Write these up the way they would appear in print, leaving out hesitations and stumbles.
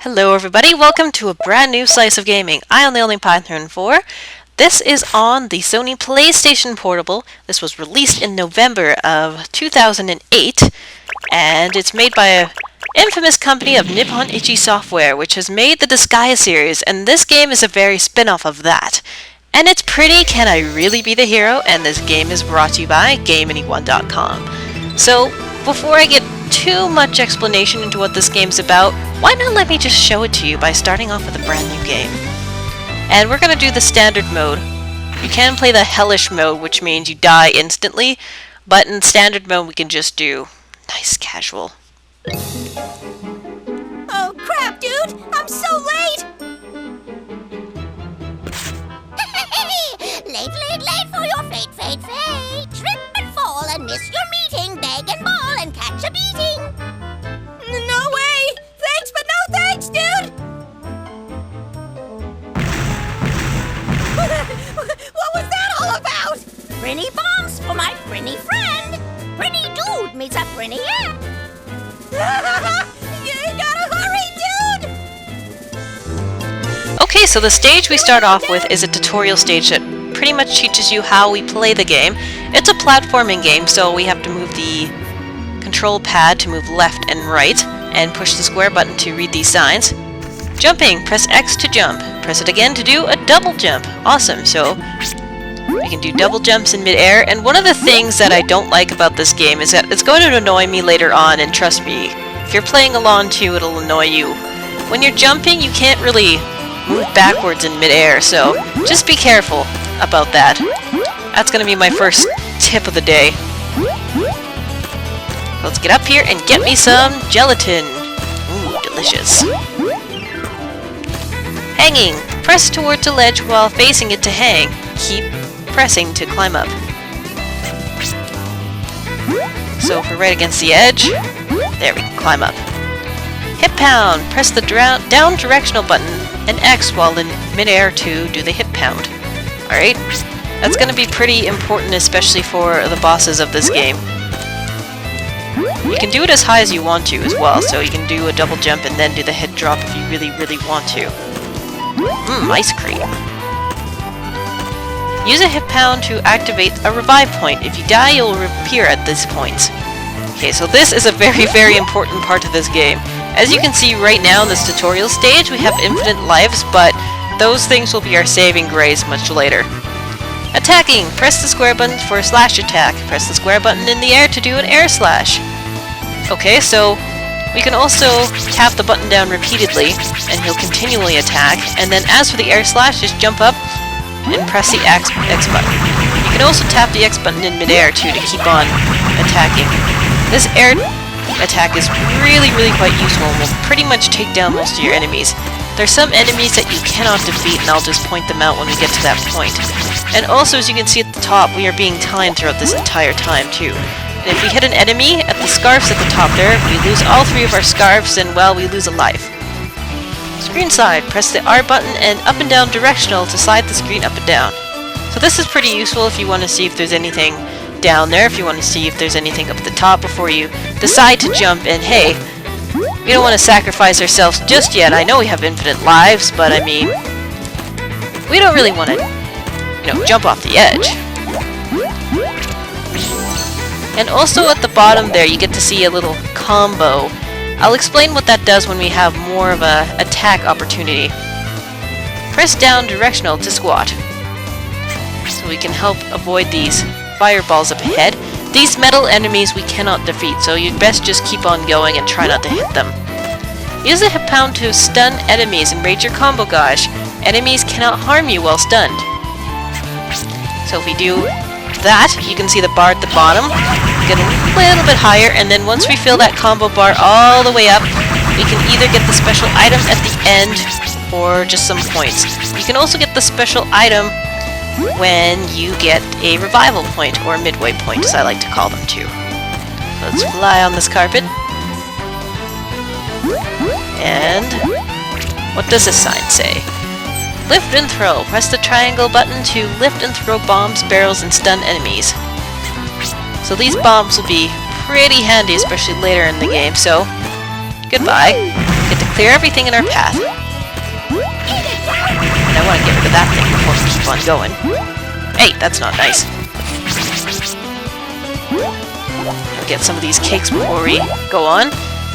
Hello everybody, welcome to a brand new slice of gaming. I am the only Python 4. This is on the Sony Playstation Portable. This was released in November of 2008, and it's made by an infamous company of Nippon Ichi Software, which has made the Disgaea series, and this game is a very spin-off of that. And it's Prinny, Can I Really Be the Hero? And this game is brought to you by GameAnyone.com. So, before I get too much explanation into what this game's about, why not let me just show it to you by starting off with a brand new game. And we're going to do the standard mode. You can play the hellish mode, which means you die instantly, but in standard mode we can just do nice casual. Oh crap, dude! I'm so late! late for your fate. Trip and fall and miss your meeting, beg and ball and catch a beating. No way! Thanks, but no thanks, dude! What was that all about? Prinny bombs for my Prinny friend. Prinny dude meets a Prinny app. You gotta hurry, dude! Okay, so the stage we start off with is a tutorial stage that pretty much teaches you how we play the game. It's a platforming game, so we have to move the control pad to move left and right, and push the square button to read these signs. Jumping, press X to jump. Press it again to do a double jump. Awesome, so we can do double jumps in midair, and one of the things that I don't like about this game is that it's going to annoy me later on, and trust me, if you're playing along too, it'll annoy you. When you're jumping, you can't really move backwards in midair, so just be careful about that. That's going to be my first tip of the day. Let's get up here and get me some gelatin. Ooh, delicious. Hanging. Press towards a ledge while facing it to hang. Keep pressing to climb up. So if we're right against the edge, there we can climb up. Hip pound. Press the down directional button and X while in midair to do the hip pound. Alright? That's going to be pretty important, especially for the bosses of this game. You can do it as high as you want to as well, so you can do a double jump and then do the head drop if you really want to. Ice cream. Use a hip pound to activate a revive point. If you die, you'll reappear at this point. Okay, so this is a very important part of this game. As you can see right now in this tutorial stage, we have infinite lives, but those things will be our saving grace much later. Attacking! Press the square button for a slash attack. Press the square button in the air to do an air slash. Okay, so we can also tap the button down repeatedly, and he'll continually attack, and then as for the air slash, just jump up and press the X button. You can also tap the X button in midair too to keep on attacking. This air attack is really quite useful and will pretty much take down most of your enemies. There's some enemies that you cannot defeat, and I'll just point them out when we get to that point. And also, as you can see at the top, we are being timed throughout this entire time too. And if we hit an enemy at the scarves at the top there, we lose all 3 of our scarves, and well, we lose a life. Screen side. Press the R button and up and down directional to slide the screen up and down. So this is pretty useful if you want to see if there's anything down there, if you want to see if there's anything up at the top before you decide to jump, and hey, we don't want to sacrifice ourselves just yet. I know we have infinite lives, but I mean, we don't really want to, jump off the edge. And also at the bottom there, you get to see a little combo. I'll explain what that does when we have more of a attack opportunity. Press down directional to squat, so we can help avoid these fireballs up ahead. These metal enemies we cannot defeat, so you'd best just keep on going and try not to hit them. Use the hip pound to stun enemies and raise your combo gauge. Enemies cannot harm you while stunned. So if we do that, you can see the bar at the bottom. Get a little bit higher, and then once we fill that combo bar all the way up, we can either get the special item at the end or just some points. You can also get the special item when you get a revival point, or midway point as I like to call them too. So let's fly on this carpet. And what does this sign say? Lift and throw. Press the triangle button to lift and throw bombs, barrels, and stun enemies. So these bombs will be pretty handy, especially later in the game, so goodbye. Get to clear everything in our path. And I want to get rid of that thing before we keep on going. Hey, that's not nice. I'll get some of these cakes before we go on.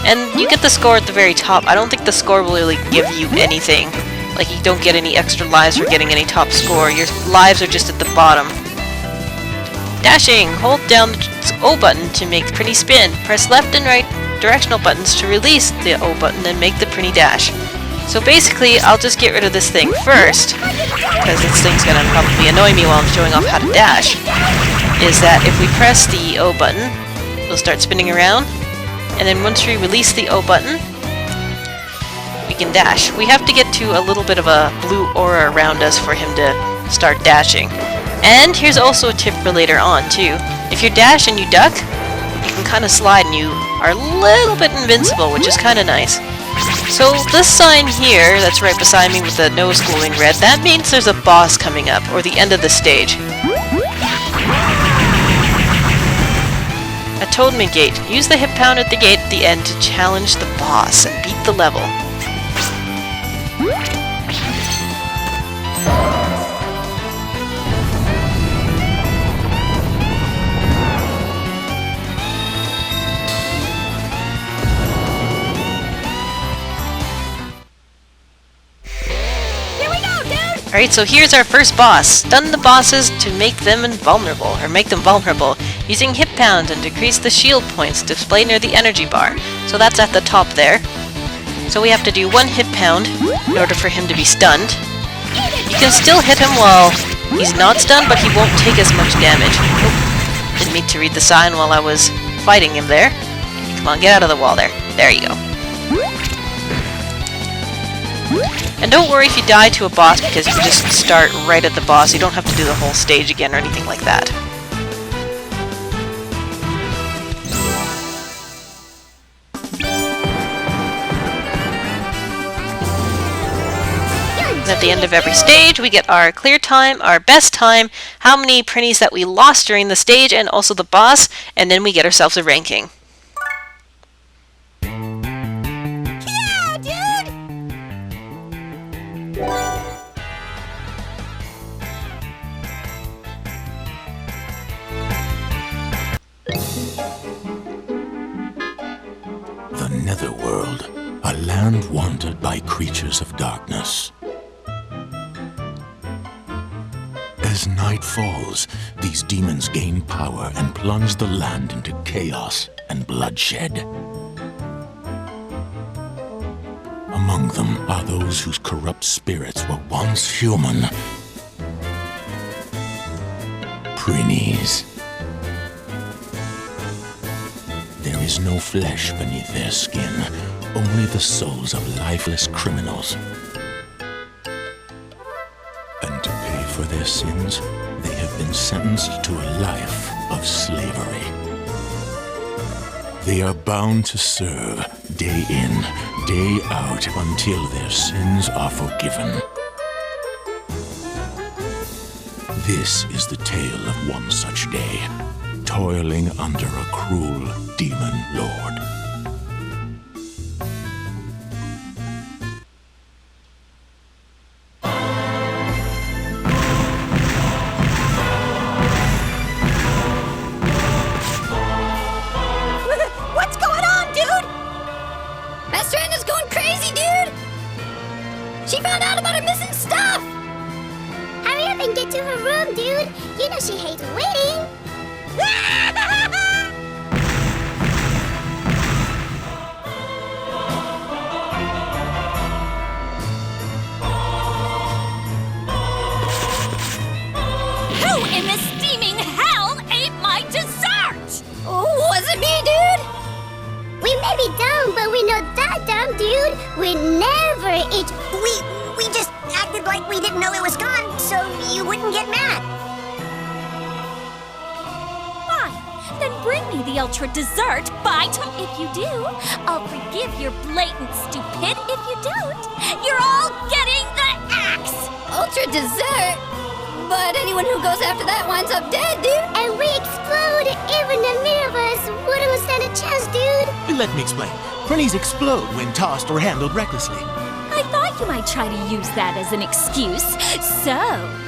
And you get the score at the very top. I don't think the score will really give you anything. Like, you don't get any extra lives for getting any top score. Your lives are just at the bottom. Dashing! Hold down the O button to make the Prinny spin. Press left and right directional buttons to release the O button and make the Prinny dash. So basically, I'll just get rid of this thing first, because this thing's gonna probably annoy me while I'm showing off how to dash. Is that if we press the O button, it'll start spinning around, and then once we release the O button, we can dash. We have to get to a little bit of a blue aura around us for him to start dashing. And here's also a tip for later on, too. If you dash and you duck, you can kind of slide and you are a little bit invincible, which is kind of nice. So this sign here, that's right beside me with the nose glowing red, that means there's a boss coming up, or the end of the stage. Atonement Gate. Use the hip pound at the gate at the end to challenge the boss and beat the level. Alright, so here's our first boss. Stun the bosses to make them invulnerable, or make them vulnerable, using hip pounds and decrease the shield points displayed near the energy bar. So that's at the top there. So we have to do 1 hip pound in order for him to be stunned. You can still hit him while he's not stunned, but he won't take as much damage. Oh, didn't mean to read the sign while I was fighting him there. Come on, get out of the wall there. There you go. And don't worry if you die to a boss, because you can just start right at the boss. You don't have to do the whole stage again or anything like that. And at the end of every stage, we get our clear time, our best time, how many prinnies that we lost during the stage, and also the boss, and then we get ourselves a ranking. The Netherworld, a land wandered by creatures of darkness. As night falls, these demons gain power and plunge the land into chaos and bloodshed. Among them are those whose corrupt spirits were once human. Prinnies. There is no flesh beneath their skin, only the souls of lifeless criminals. And to pay for their sins, they have been sentenced to a life of slavery. They are bound to serve day in, day out until their sins are forgiven. This is the tale of one such day, toiling under a cruel demon lord. What's going on, dude? Master Etna's going crazy, dude! She found out about her missing stuff! Hurry up and get to her room, dude! You know she hates waiting! Who in the steaming hell ate my dessert? Was it me, dude? We may be dumb, but we're not that dumb, dude. We never eat. We just acted like we didn't know it was gone, so you wouldn't get mad. Fine, then bring me the ultra dessert bite. If you do, I'll forgive your blatant stupid. If you don't, you're all getting the axe. Ultra dessert? But anyone who goes after that winds up dead, dude. And we explode. Even the middle of us wouldn't stand a chance, dude. Let me explain. Prinnies explode when tossed or handled recklessly. I thought you might try to use that as an excuse, so...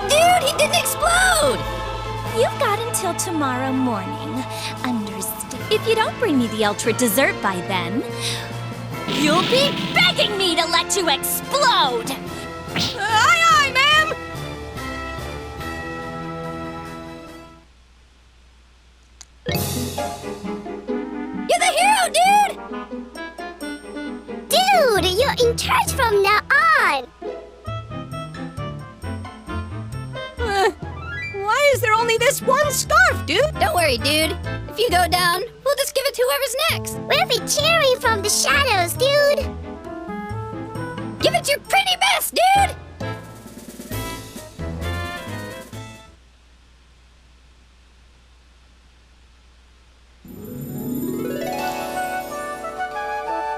Dude, he didn't explode! You've got until tomorrow morning. Understand? If you don't bring me the ultra dessert by then, you'll be begging me to let you explode! Aye, aye, ma'am! You're the hero, dude! Dude, you're in charge from now on! Why is there only this one scarf, dude? Don't worry, dude. If you go down, we'll just give it to whoever's next. We'll be cheering from the shadows, dude! Give it your pretty best, dude!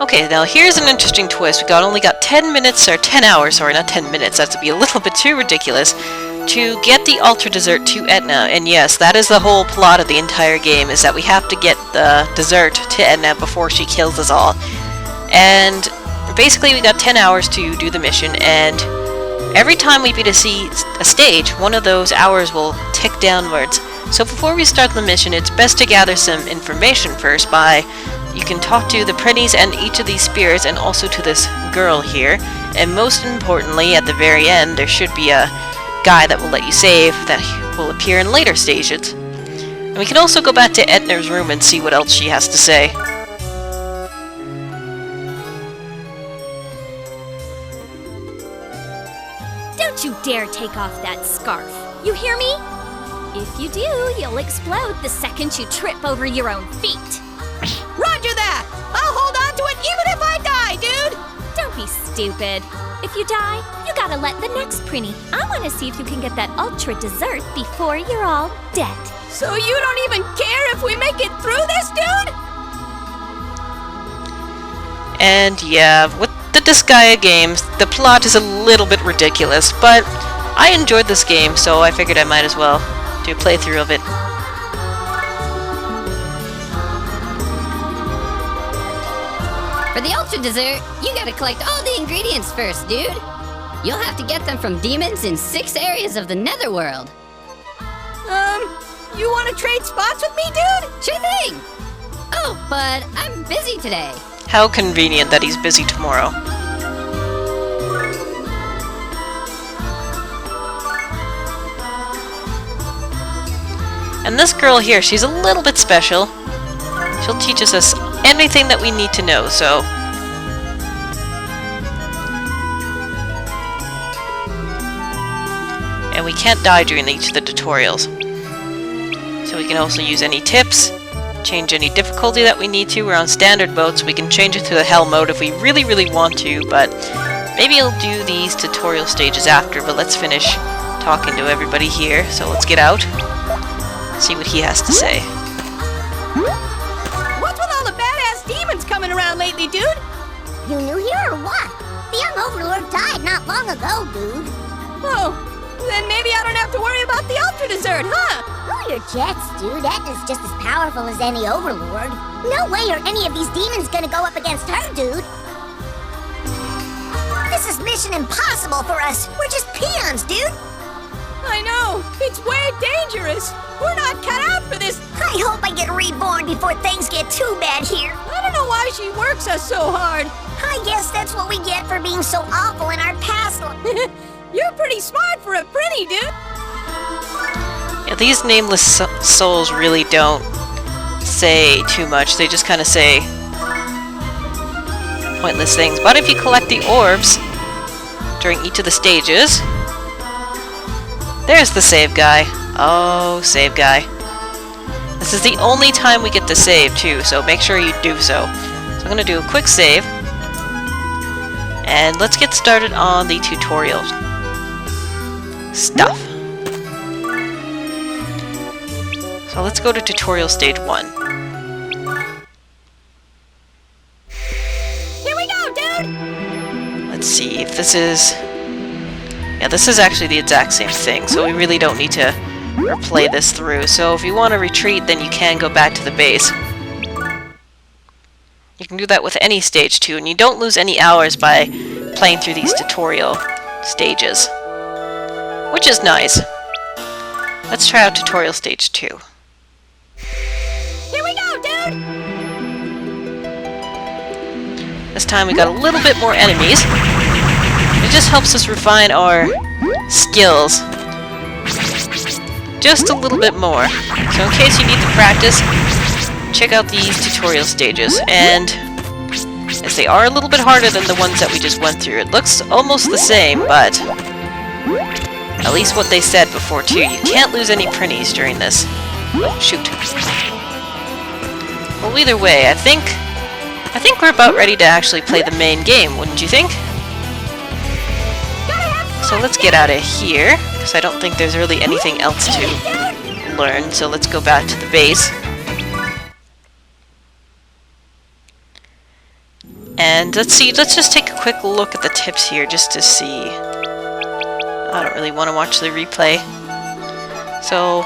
Okay, now here's an interesting twist. We only got 10 minutes, or 10 hours, sorry, not 10 minutes, that's to be a little bit too ridiculous, to get the ultra dessert to Etna. And yes, that is the whole plot of the entire game, is that we have to get the dessert to Etna before she kills us all. And basically we got 10 hours to do the mission, and every time we beat a stage, one of those hours will tick downwards. So before we start the mission, it's best to gather some information first by... You can talk to the Prinnies and each of these spirits, and also to this girl here. And most importantly, at the very end, there should be a guy that will let you save that will appear in later stages. And we can also go back to Etna's room and see what else she has to say. Don't you dare take off that scarf. You hear me? If you do, you'll explode the second you trip over your own feet. Roger that! I'll hold on to it even if I die, dude! Don't be stupid. If you die, you gotta let the next Prinny. I wanna see if you can get that ultra dessert before you're all dead. So you don't even care if we make it through this, dude? And yeah, with the Disgaea games, the plot is a little bit ridiculous, but I enjoyed this game, so I figured I might as well do a playthrough of it. For the ultra dessert, you gotta collect all the ingredients first, dude. You'll have to get them from demons in 6 areas of the netherworld. You wanna trade spots with me, dude? Sure thing! Oh, but I'm busy today. How convenient that he's busy tomorrow. And this girl here, she's a little bit special. She'll teach us anything that we need to know, so... And we can't die during each of the tutorials. So we can also use any tips, change any difficulty that we need to. We're on standard mode, so we can change it to the hell mode if we really, really want to, but maybe I'll do these tutorial stages after, but let's finish talking to everybody here. So let's get out, see what he has to say. What's with all the badass demons coming around lately, dude? You new here or what? The young overlord died not long ago, dude. Oh, then maybe I don't have to worry about the ultra dessert, huh? Cool your jets, dude. Etna's just as powerful as any overlord. No way are any of these demons gonna go up against her, dude. This is mission impossible for us. We're just peons, dude. I know. It's way dangerous. We're not cut out for this. I hope I get reborn before things get too bad here. I don't know why she works us so hard. I guess that's what we get for being so awful in our past life. You're pretty smart for a Prinny, dude. Yeah, these nameless souls really don't say too much. They just kind of say pointless things. But if you collect the orbs during each of the stages... There's the save guy. Oh, save guy. This is the only time we get to save, too, so make sure you do so. So I'm going to do a quick save. And let's get started on the tutorial stuff. So let's go to tutorial stage 1. Here we go, dude! Let's see if this is... Yeah, this is actually the exact same thing, so we really don't need to replay this through. So if you want to retreat, then you can go back to the base. You can do that with any stage too, and you don't lose any hours by playing through these tutorial stages, which is nice. Let's try out tutorial stage 2. Here we go, dude! This time we got a little bit more enemies. It just helps us refine our skills just a little bit more. So in case you need to practice, check out these tutorial stages. And as they are a little bit harder than the ones that we just went through, it looks almost the same, but at least what they said before too, you can't lose any prinnies during this. Oh, shoot. Well, either way, I think we're about ready to actually play the main game, wouldn't you think? So let's get out of here, because I don't think there's really anything else to learn, so let's go back to the base. And let's just take a quick look at the tips here, just to see. I don't really want to watch the replay. So,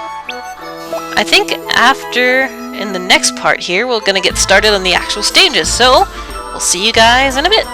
I think in the next part here, we're going to get started on the actual stages, so we'll see you guys in a bit.